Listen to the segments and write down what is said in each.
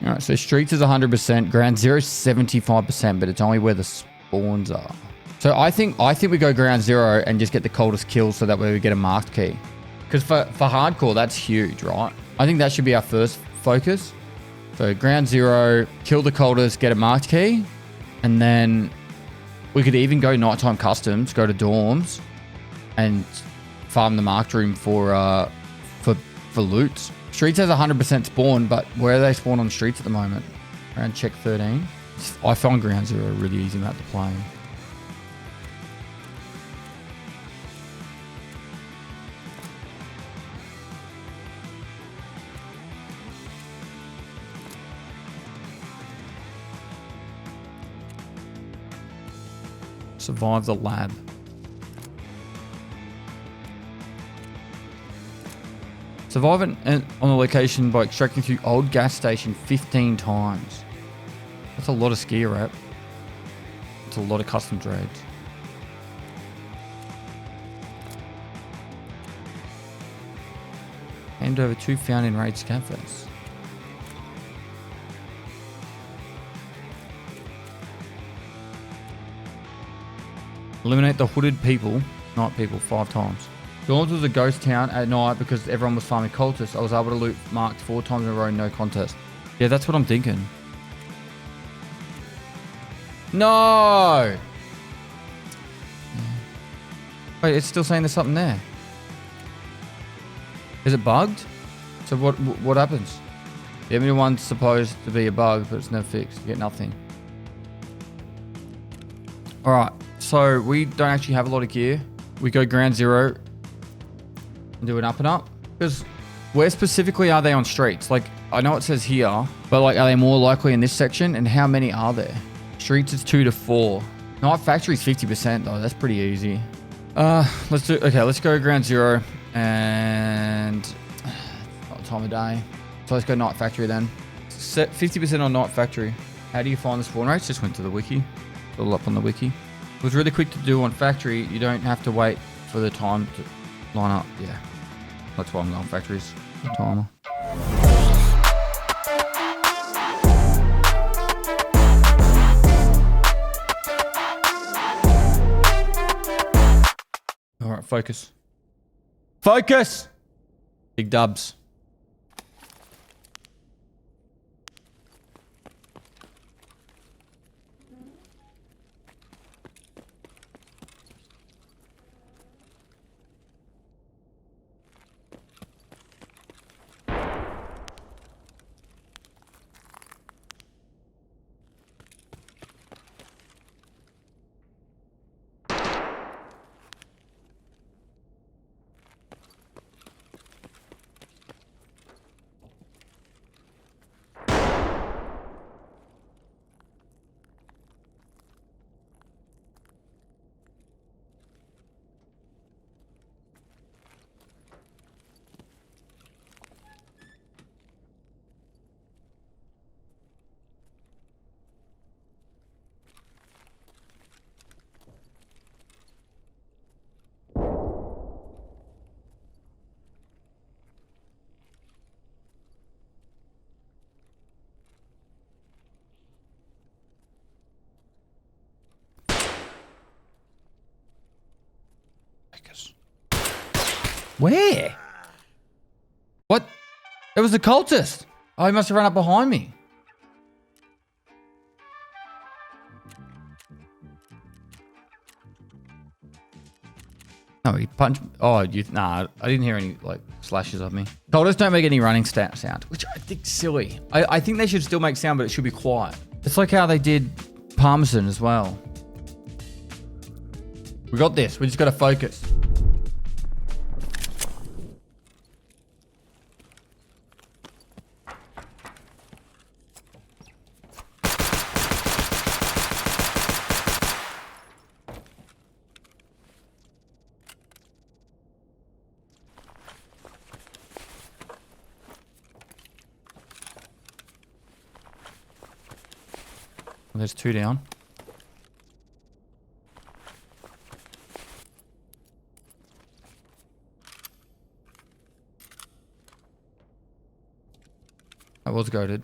All right, so streets is 100%, ground zero 75%, but it's only where the spawns are. So I think we go ground zero and just get the coldest kills so that way we get a marked key. Because for hardcore, that's huge, right? I think that should be our first focus. So ground zero, kill the coldest, get a marked key, and then we could even go nighttime customs, go to dorms, and farm the marked room for loot. Streets has 100% spawn, but where are they spawn on streets at the moment? Around check 13. I find ground zero a really easy map to play. Survive the lab. Survive on the location by extracting through old gas station 15 times. That's a lot of skier rep. That's a lot of custom trades. Hand over 2 found in raid scavers. Eliminate the hooded people, night people, 5 times. Dorms was a ghost town at night because everyone was farming cultists. I was able to loot marked 4 times in a row, no contest. Yeah, that's what I'm thinking. No! Wait, it's still saying there's something there. Is it bugged? So what happens? The enemy one's supposed to be a bug, but it's never fixed. You get nothing. Alright, so we don't actually have a lot of gear. We go ground zero and do an up and up. Because where specifically are they on streets? Like, I know it says here, but like, are they more likely in this section? And how many are there? Streets is 2 to 4. Night factory's 50% though. That's pretty easy. Let's go ground zero and not time of day. So let's go night factory then. Set 50% on night factory. How do you find the spawn rates? Just went to the wiki. It's all up on the wiki. It was really quick to do on factory. You don't have to wait for the time to line up. Yeah, that's why I'm going factories. The timer. All right, focus. Focus! Big dubs. Where? What? It was the cultist. Oh, he must have run up behind me. No, he punched. Oh, nah, I didn't hear any like slashes of me. Cultists don't make any running sound, which I think is silly. I think they should still make sound, but it should be quiet. It's like how they did Parmesan as well. We got this. We just got to focus. There's 2 down. I was goated.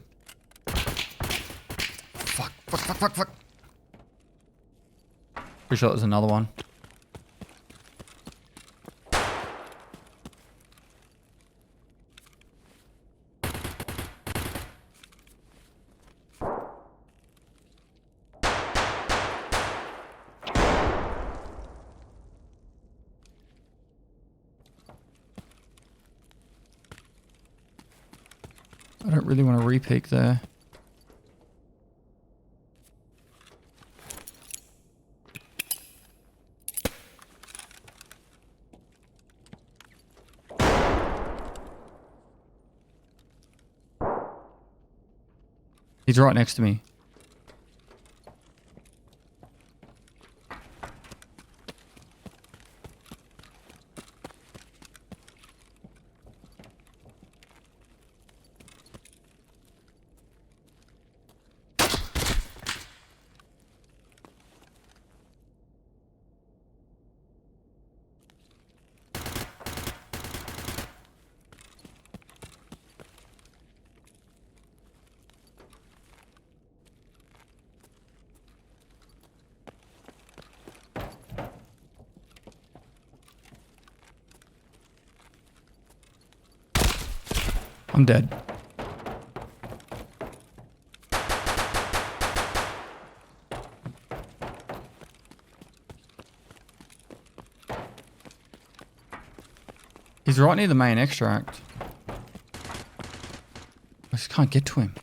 Fuck. Pretty sure there's another one. I don't really want to re-peek there. He's right next to me. I'm dead. He's right near the main extract. I just can't get to him.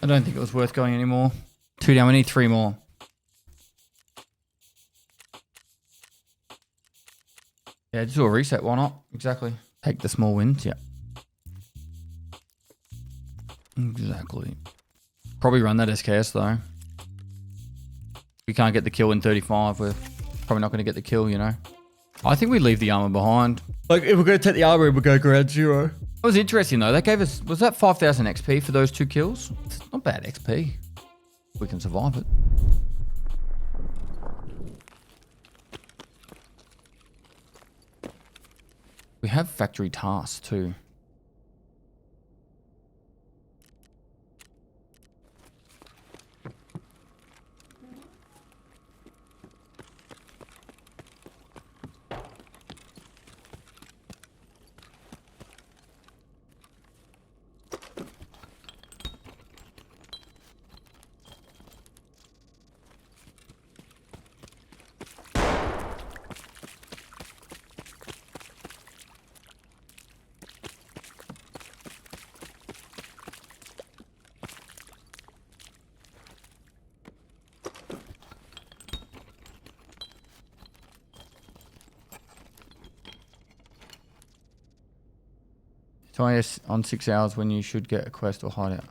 I don't think it was worth going anymore. 2 down, we need 3 more. Yeah, just do a reset, why not? Exactly. Take the small wins, yeah. Exactly. Probably run that SKS though. We can't get the kill in 35, we're probably not going to get the kill, you know. I think we leave the armor behind. Like, if we're going to take the armor, we'll go ground zero. That was interesting though. That gave us, was that 5,000 XP for those 2 kills? It's not bad XP. We can survive it. We have factory tasks too. Try us on 6 hours when you should get a quest or hideout.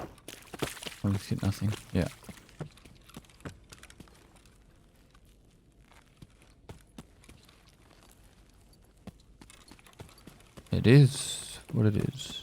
Well, let's get nothing. Yeah. It is what it is.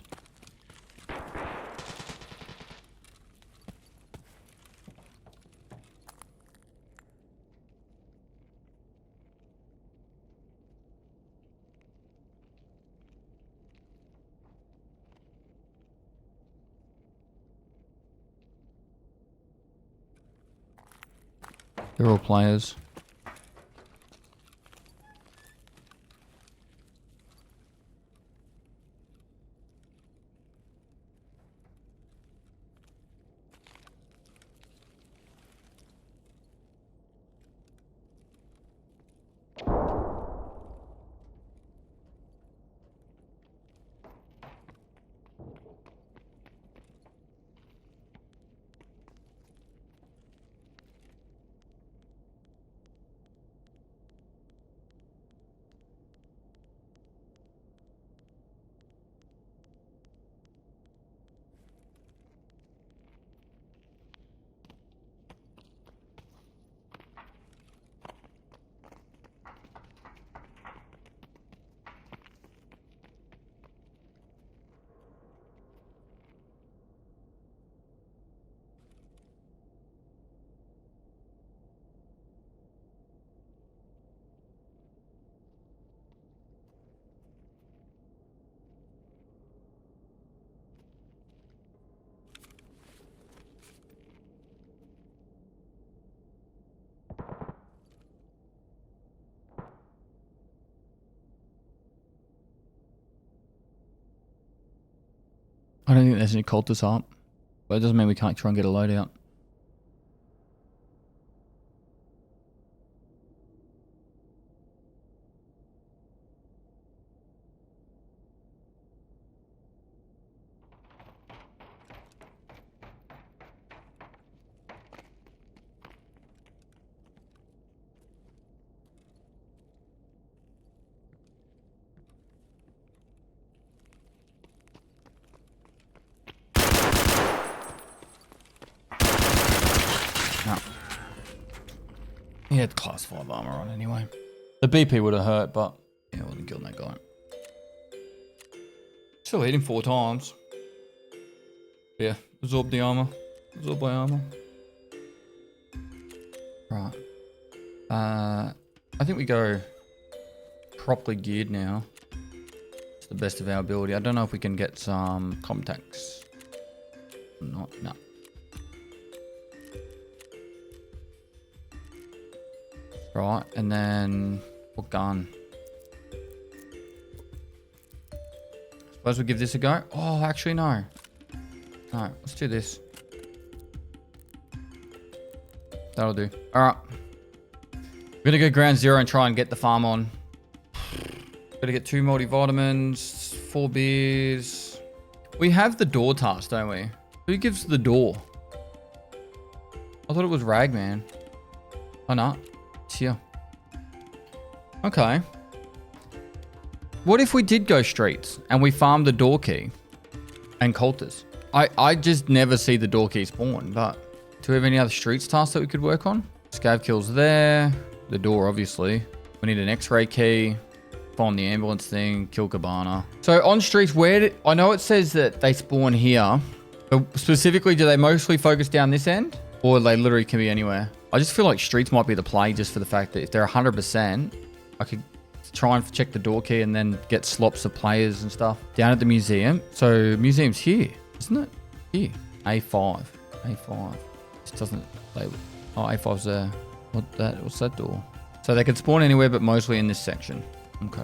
They're all players. I don't think there's any cultists up. But it doesn't mean we can't try and get a loadout. He had class 5 armor on anyway. The BP would have hurt, but yeah, I wasn't killing that guy. Still hit him 4 times. Yeah, absorb the armor. Absorb by armor. Right. I think we go properly geared now. It's the best of our ability. I don't know if we can get some contacts. No. Right, and then what gun? Suppose we give this a go. Oh, actually no. No, let's do this. That'll do. All right. We're gonna go ground zero and try and get the farm on. Gotta get 2 multivitamins, 4 beers. We have the door task, don't we? Who gives the door? I thought it was Ragman. Oh no. It's here. Okay. What if we did go streets and we farmed the door key and cultists? I just never see the door key spawn, but do we have any other streets tasks that we could work on? Scav kills there. The door, obviously. We need an x-ray key. Find the ambulance thing. Kill Cabana. So on streets, I know it says that they spawn here, but specifically, do they mostly focus down this end? Or they literally can be anywhere? I just feel like streets might be the play just for the fact that if they're 100%, I could try and check the door key and then get slops of players and stuff down at the museum. So museum's here, isn't it? Here. A5. A5. This doesn't label. Oh, A5's there. What's that door? So they could spawn anywhere, but mostly in this section. Okay.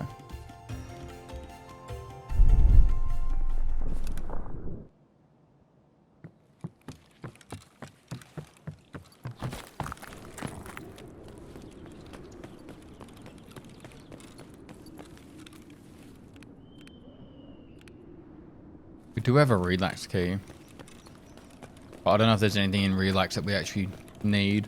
We do have a relax key. But I don't know if there's anything in relax that we actually need.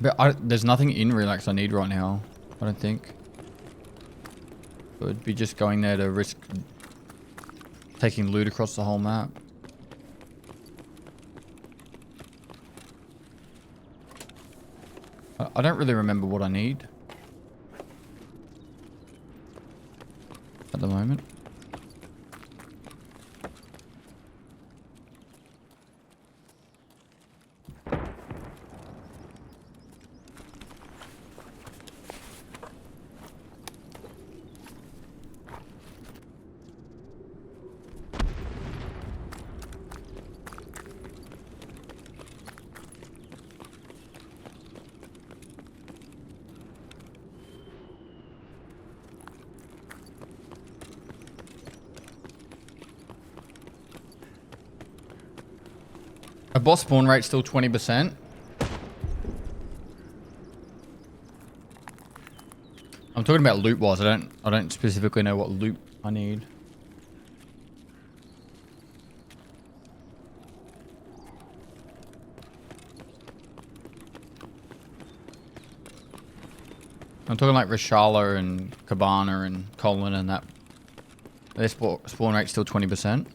But there's nothing in relax I need right now, I don't think. It would be just going there to risk taking loot across the whole map. I don't really remember what I need at the moment. A boss spawn rate still 20%. I'm talking about loot wise. I don't specifically know what loot I need. I'm talking like Reshala and Cabana and Colin and that. Their spawn rate's still 20%.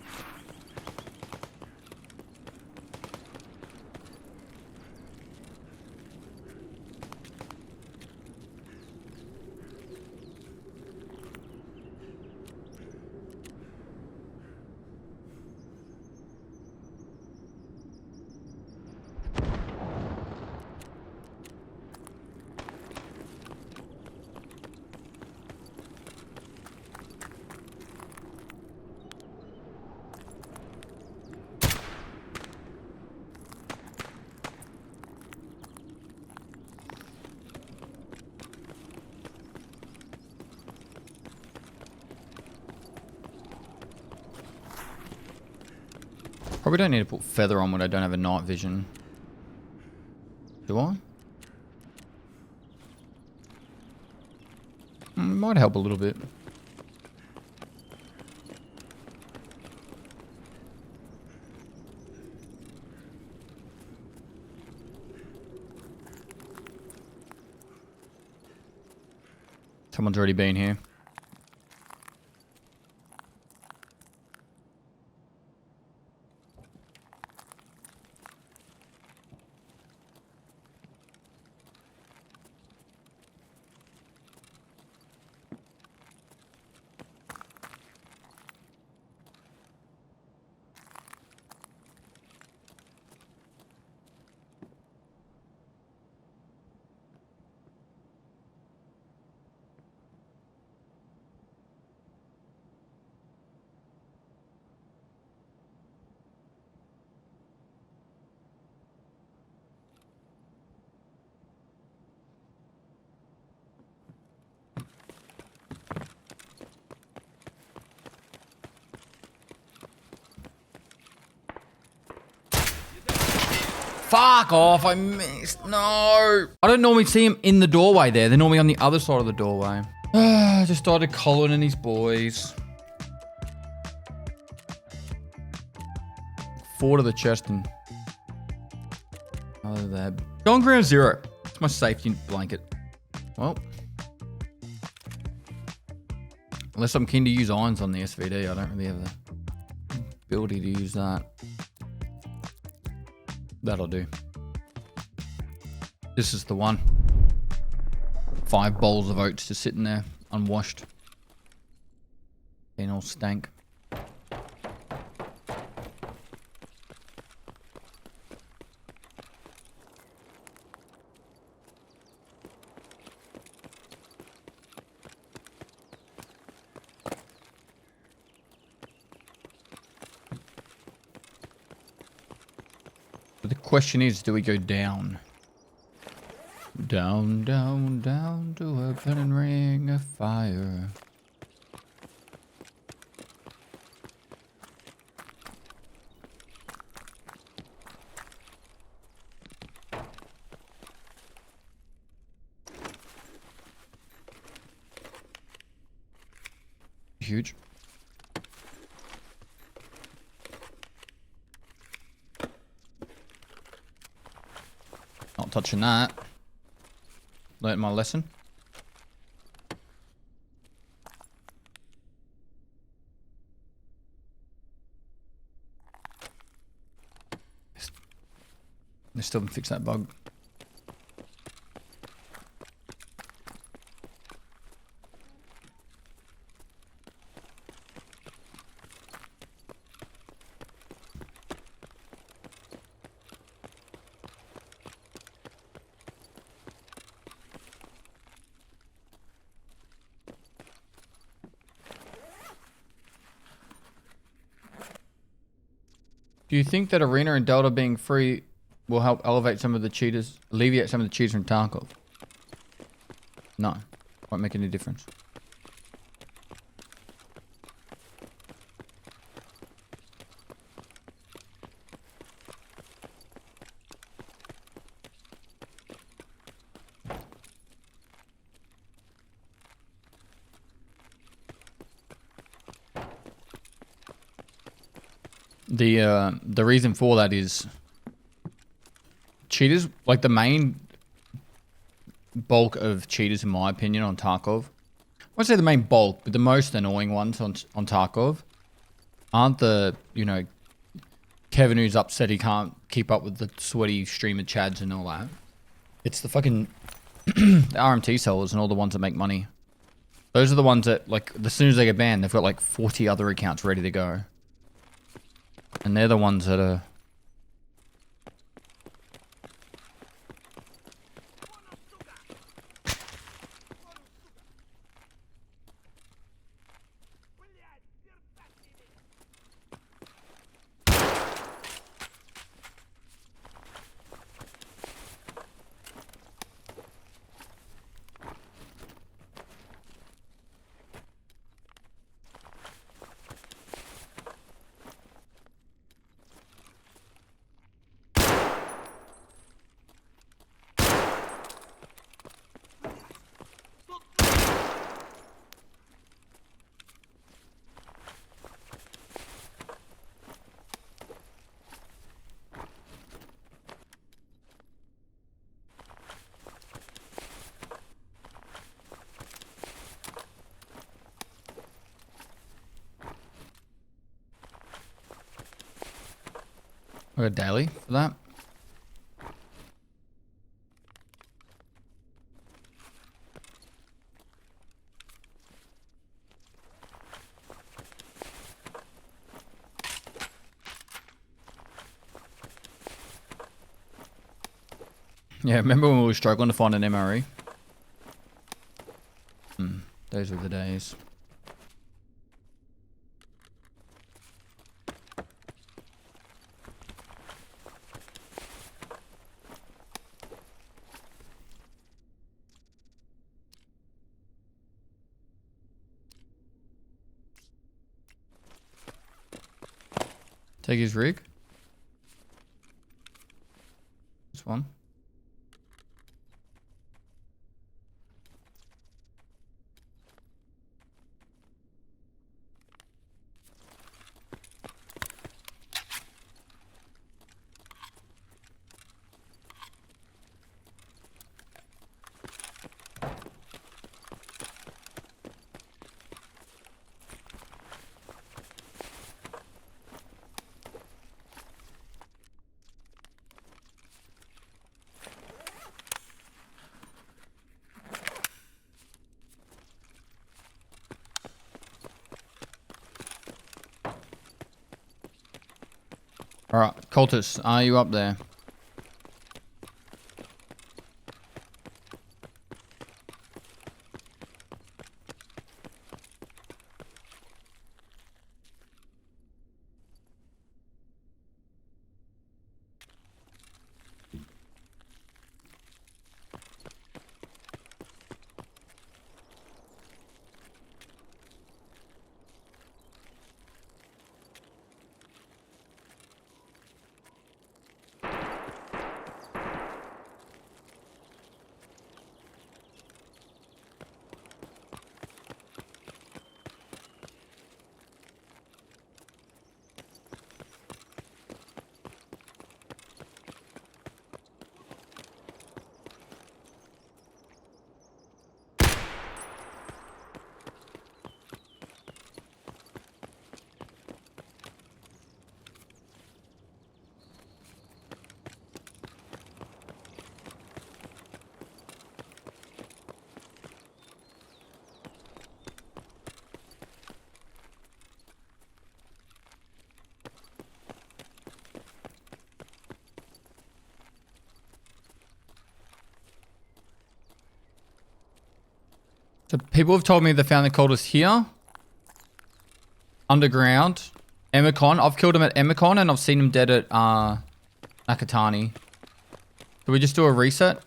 Probably don't need to put feather on when I don't have a night vision. Do I? Might help a little bit. Someone's already been here. Fuck off, I missed. No. I don't normally see him in the doorway there. They're normally on the other side of the doorway. Just started Colin and his boys. 4 to the chest and... other there. Go on ground 0. It's my safety blanket. Well. Unless I'm keen to use irons on the SVD, I don't really have the ability to use that. That'll do. This is the one. 5 bowls of oats just sitting there, unwashed. Being all stank. But the question is, do we go down? Down, down, down to a burning ring of fire. Huge. Not touching that. Learned my lesson. They still haven't fixed that bug. Do you think that Arena and Delta being free will help elevate some of the cheaters, alleviate some of the cheaters from Tarkov? No. Won't make any difference. The reason for that is cheaters, like the main bulk of cheaters, in my opinion, on Tarkov. I won't say the main bulk, but the most annoying ones on Tarkov aren't the, you know, Kevin who's upset he can't keep up with the sweaty streamer chads and all that. It's the fucking the RMT sellers and all the ones that make money. Those are the ones that, like, as soon as they get banned, they've got like 40 other accounts ready to go. And they're the ones that are... I got daily for that. Yeah, remember when we were struggling to find an MRE? Those were the days. Take his rig. This one. Alright, Cultists, are you up there? So people have told me they found the cultists here. Underground. Emicon. I've killed him at Emicon and I've seen him dead at Nakatani. Do we just do a reset?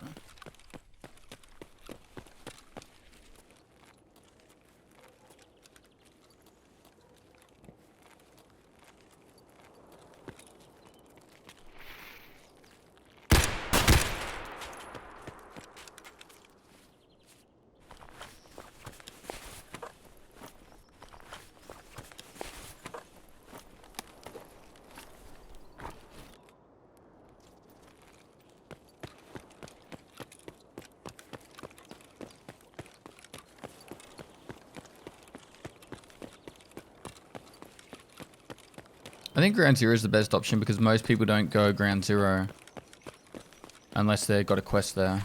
I think ground zero is the best option because most people don't go ground zero unless they've got a quest there.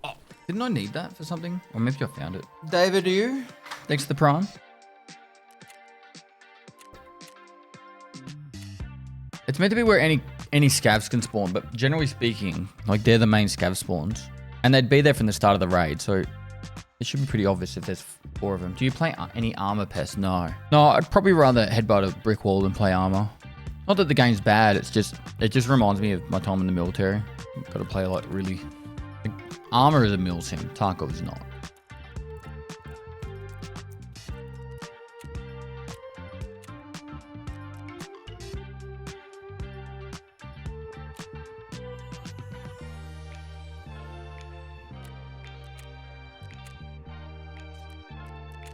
Oh, didn't I need that for something? Or maybe I found it. David, you? Thanks for the prime. It's meant to be where any scavs can spawn, but generally speaking, like they're the main scav spawns. And they'd be there from the start of the raid, so it should be pretty obvious if there's 4 of them. Do you play any armor pest? No. No, I'd probably rather headbutt a brick wall than play armor. Not that the game's bad, it just reminds me of my time in the military. Got to play like really... Like, armor is a mill sim, Tarkov is not.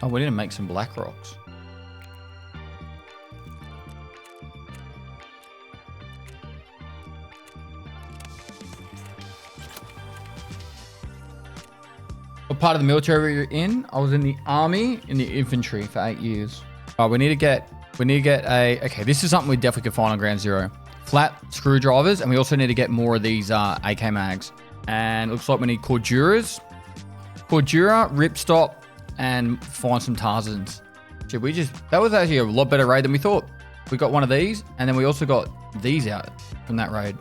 Oh, we need to make some black rocks. What part of the military were you in? I was in the army, in the infantry for 8 years. Oh, we need to get a, okay, this is something we definitely could find on ground zero. Flat screwdrivers, and we also need to get more of these AK mags. And it looks like we need Corduras. Cordura, Ripstop, and find some Tarzans. Should we just... That was actually a lot better raid than we thought. We got one of these, and then we also got these out from that raid.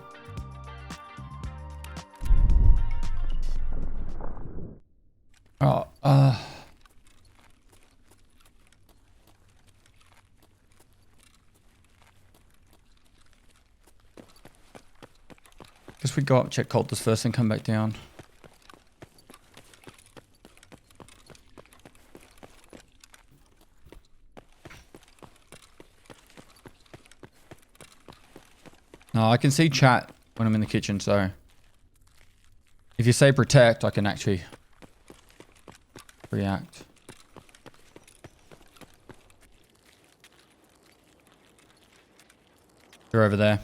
Oh, guess we go up, check cultists first, and come back down. No, I can see chat when I'm in the kitchen, so if you say protect, I can actually react. They're over there.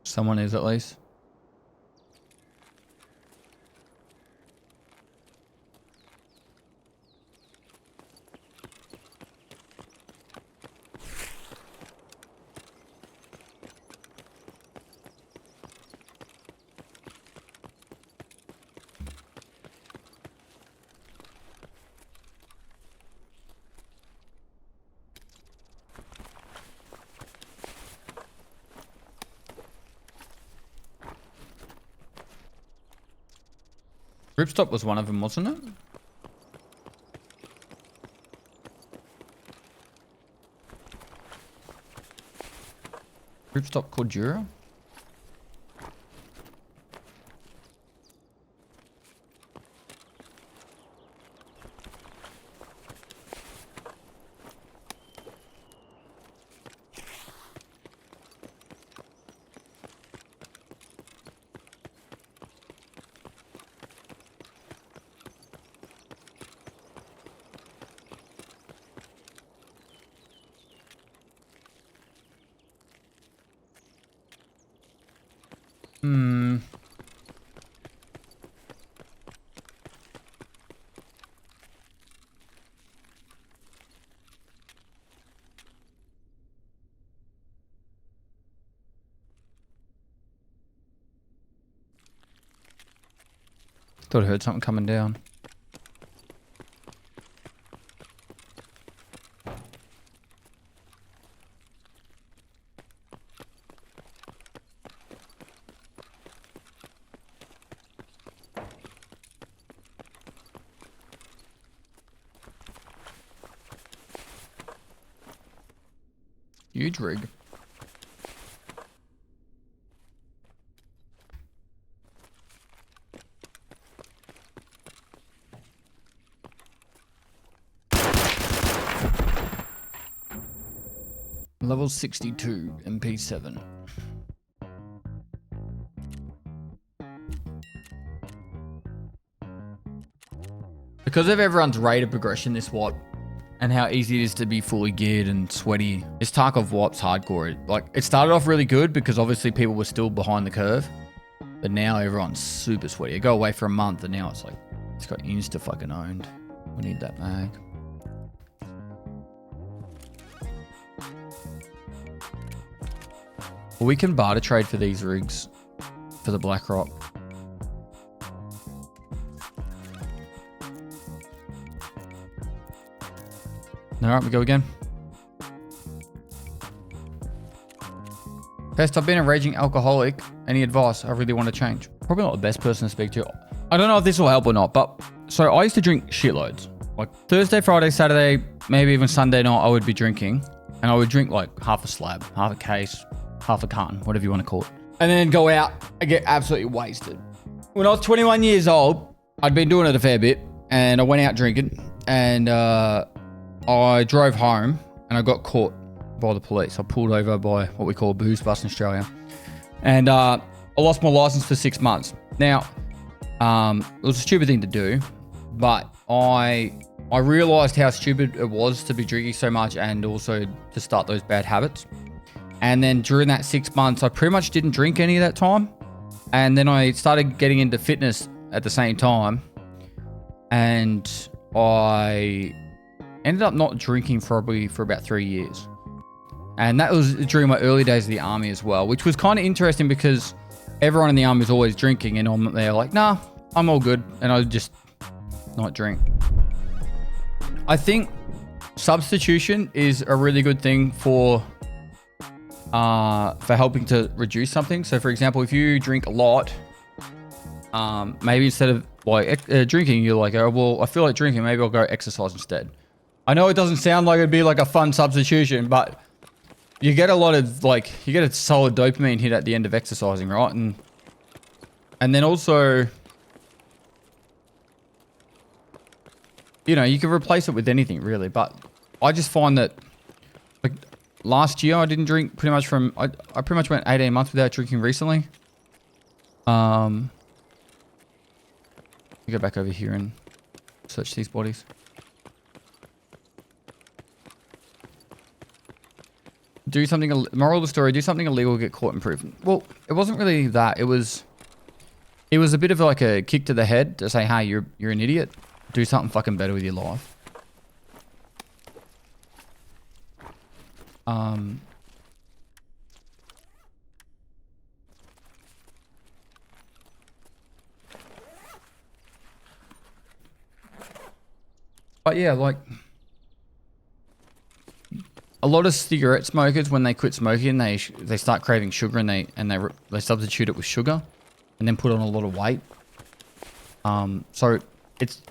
Someone is at least. Ripstop was one of them, wasn't it? Ripstop Cordura? Thought I heard something coming down. Huge rig. Level 62 MP7. Because of everyone's rate of progression this WAP and how easy it is to be fully geared and sweaty, this Tarkov WAP's hardcore. Like, it started off really good because obviously people were still behind the curve, but now everyone's super sweaty. You go away for a month and now it's like, it's got insta fucking owned. We need that mag. Well, we can barter trade for these rigs for the BlackRock. Alright, we go again. Pest, I've been a raging alcoholic. Any advice? I really want to change. Probably not the best person to speak to. I don't know if this will help or not, but so I used to drink shitloads. Like Thursday, Friday, Saturday, maybe even Sunday night, I would be drinking. And I would drink like half a slab, half a case, half a carton, whatever you want to call it. And then go out and get absolutely wasted. When I was 21 years old, I'd been doing it a fair bit. And I went out drinking. And I drove home and I got caught by the police. I pulled over by what we call a booze bus in Australia. And I lost my license for 6 months. Now, it was a stupid thing to do. But I realized how stupid it was to be drinking so much and also to start those bad habits. And then during that 6 months, I pretty much didn't drink any of that time. And then I started getting into fitness at the same time. And I ended up not drinking probably for about 3 years. And that was during my early days of the army as well, which was kind of interesting because everyone in the army is always drinking and I'm there like, nah, I'm all good. And I just not drink. I think substitution is a really good thing for helping to reduce something. So for example, if you drink a lot, maybe instead of like drinking, you're like, oh, well, I feel like drinking, maybe I'll go exercise instead. I know it doesn't sound like it'd be like a fun substitution, but you get a lot of like, you get a solid dopamine hit at the end of exercising, right? And then also, you know, you can replace it with anything really, but I just find that like last year I didn't drink pretty much from, I pretty much went 18 months without drinking recently. Let me go back over here and search these bodies. Do something, moral of the story, do something illegal, get caught in prison. Well, it wasn't really that. It was a bit of like a kick to the head to say, hey, you're an idiot. Do something fucking better with your life. But yeah, like a lot of cigarette smokers, when they quit smoking, they start craving sugar and they substitute it with sugar and then put on a lot of weight. So it's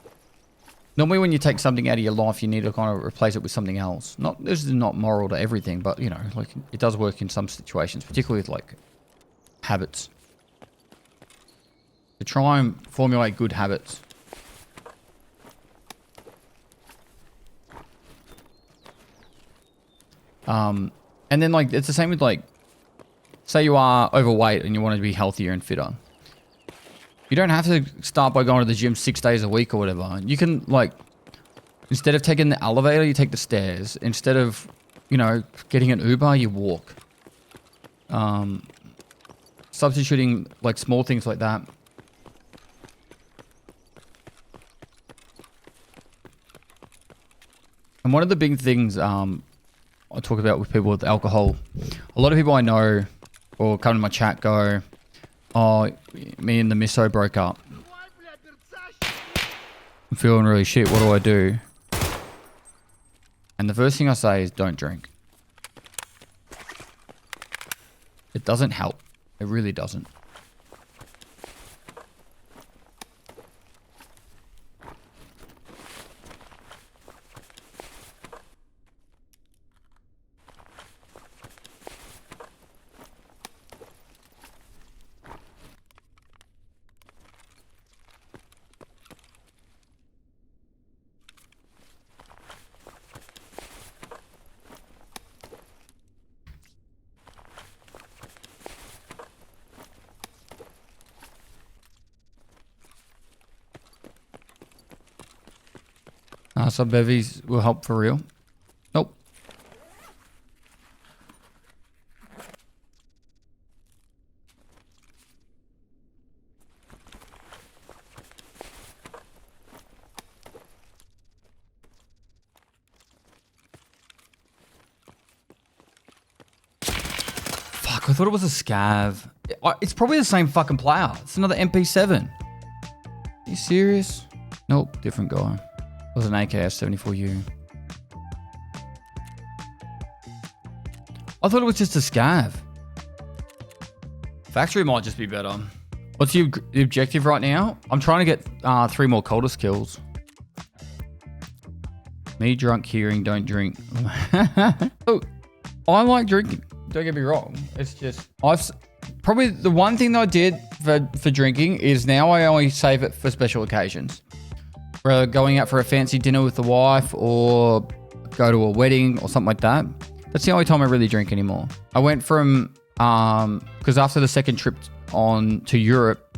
normally when you take something out of your life, you need to kind of replace it with something else. This is not moral to everything, but you know, like it does work in some situations, particularly with like habits. To try and formulate good habits. And then like, it's the same with like, say you are overweight and you want to be healthier and fitter. You don't have to start by going to the gym 6 days a week or whatever. You can like, instead of taking the elevator, you take the stairs. Instead of, you know, getting an Uber, you walk. Substituting like small things like that. And one of the big things, I talk about with people with alcohol. A lot of people I know or come to my chat go, oh, me and the misso broke up. I'm feeling really shit. What do I do? And the first thing I say is don't drink. It doesn't help. It really doesn't. So bevies will help for real. Nope. Fuck, I thought it was a scav. It's probably the same fucking player. It's another MP7. Are you serious? Nope, different guy. It was an AKS-74U. I thought it was just a scav. Factory might just be better. What's the objective right now? I'm trying to get 3 more Cultist kills. Me drunk hearing, don't drink. Oh, I like drinking. Don't get me wrong. It's just probably the one thing that I did for drinking is now I only save it for special occasions. Whether going out for a fancy dinner with the wife or go to a wedding or something like that. That's the only time I really drink anymore. I went from, because after the second trip to Europe,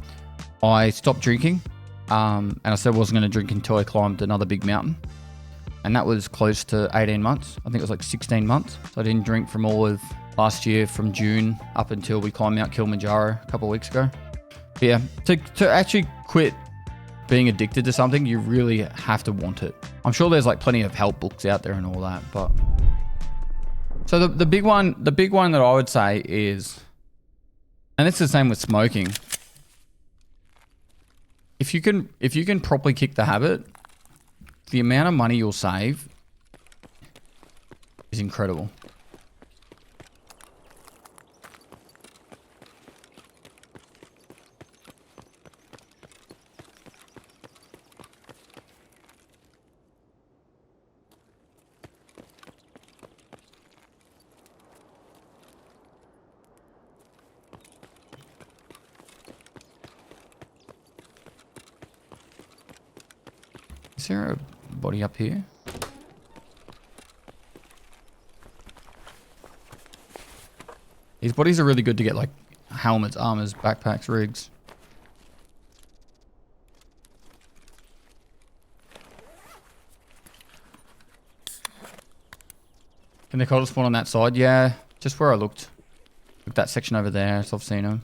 I stopped drinking. And I said I wasn't going to drink until I climbed another big mountain. And that was close to 18 months. I think it was like 16 months. So I didn't drink from all of last year, from June up until we climbed Mount Kilimanjaro a couple of weeks ago. But yeah, to actually quit being addicted to something, you really have to want it. I'm sure there's like plenty of help books out there and all that, but so the big one that I would say is, and it's the same with smoking. If you can properly kick the habit, the amount of money you'll save is incredible. Is there a body up here? These bodies are really good to get, like helmets, armors, backpacks, rigs. Can they call spawn on that side? Yeah, just where I looked. Look, that section over there, so I've seen them.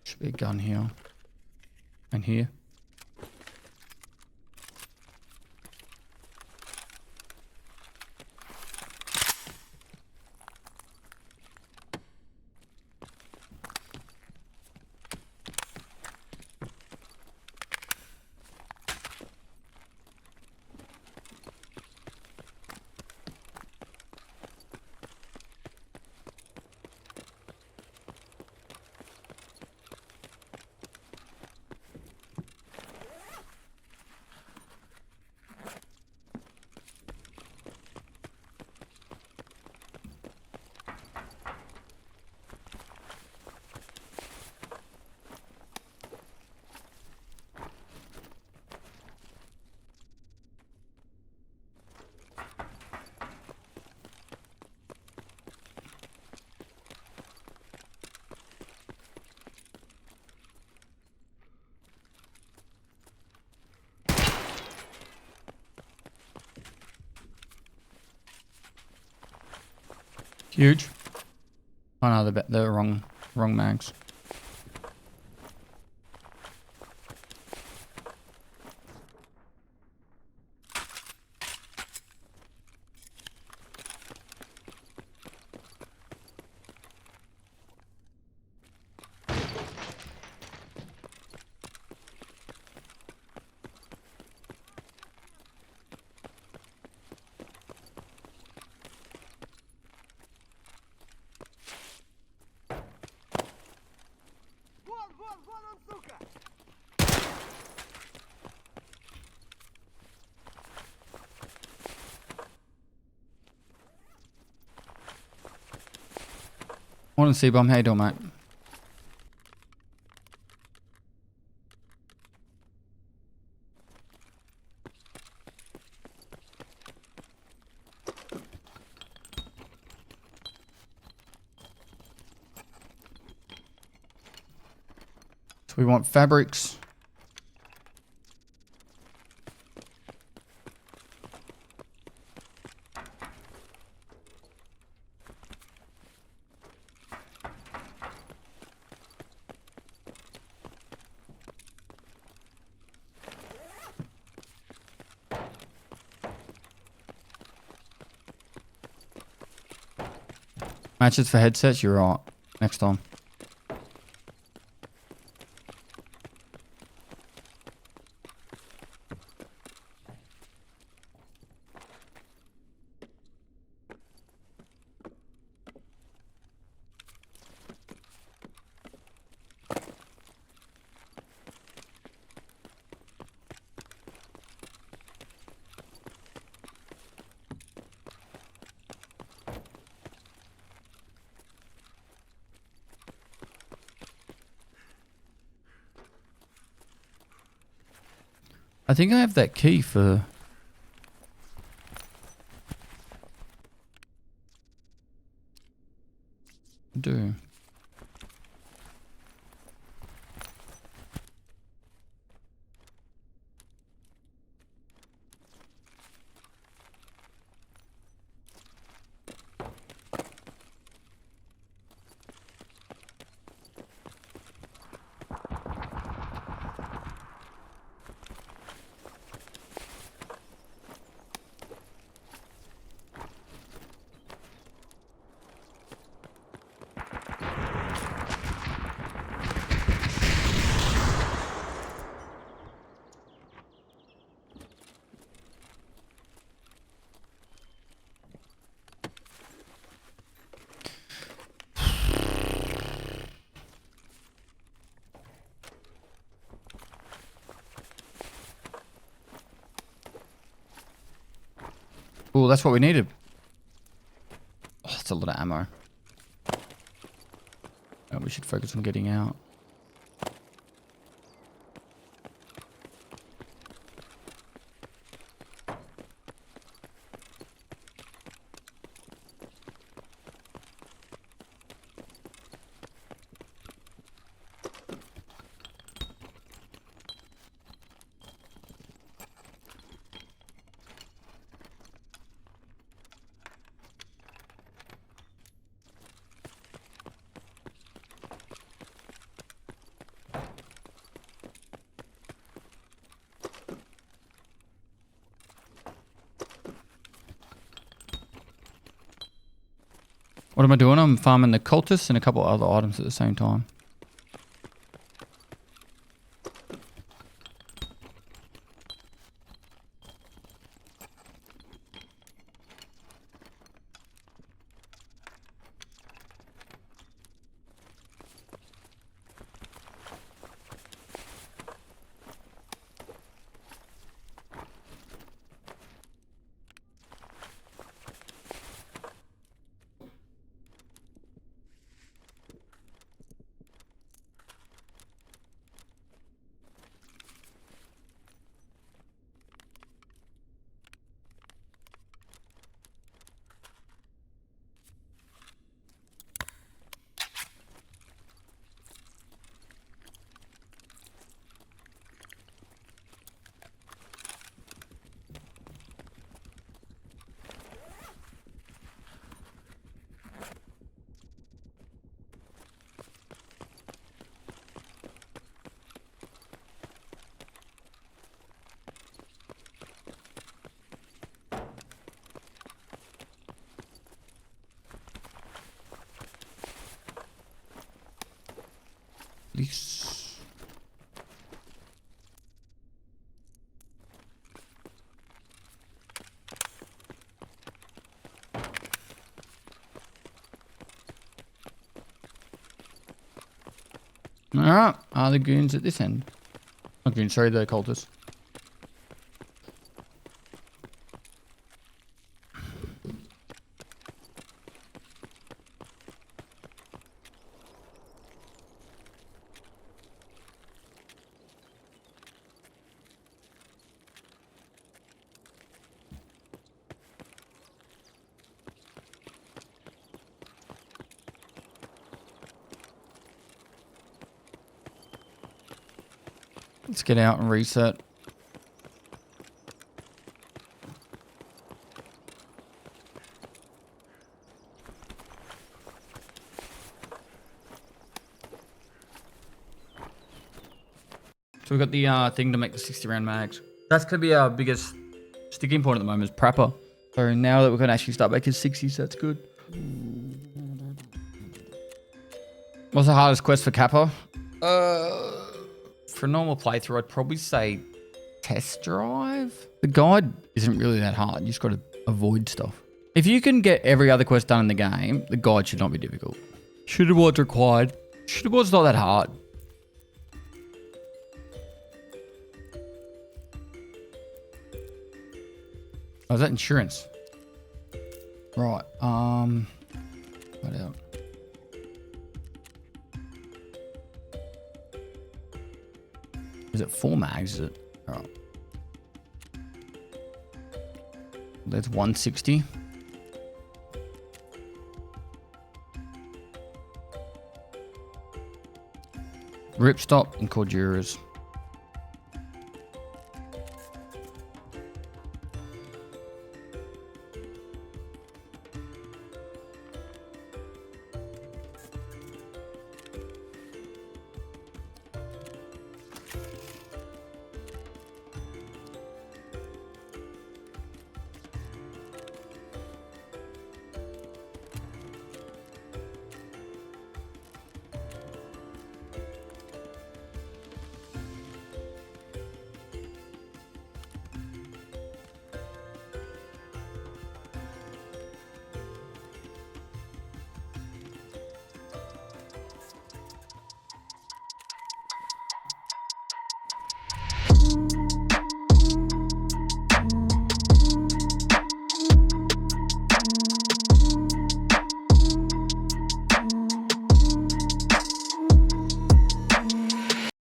Should be a gun here. And here. Huge. Oh no, they're wrong mags. Morning, C-Bomb. How you doing, mate? So we want fabrics. Matches for headsets, you're right. Next time. I think I have that key for... I do. Oh, that's what we needed. Oh, that's a lot of ammo. Oh, we should focus on getting out. What am I doing? I'm farming the cultists and a couple other items at the same time. Police. Alright, are the goons at this end? Not goons, sorry, the cultists. Let's get out and reset. So we've got the thing to make the 60 round mags. That's going to be our biggest sticking point at the moment is Prapper. So now that we can actually start making 60s, that's good. What's the hardest quest for Kappa? For a normal playthrough, I'd probably say test drive. The guide isn't really that hard. You just got to avoid stuff. If you can get every other quest done in the game, the guide should not be difficult. Shooter board's required. Shooter board's not that hard. Oh, is that insurance? Right. What else? Is it 4 mags? Is it? All right. That's 160. Ripstop and Corduras.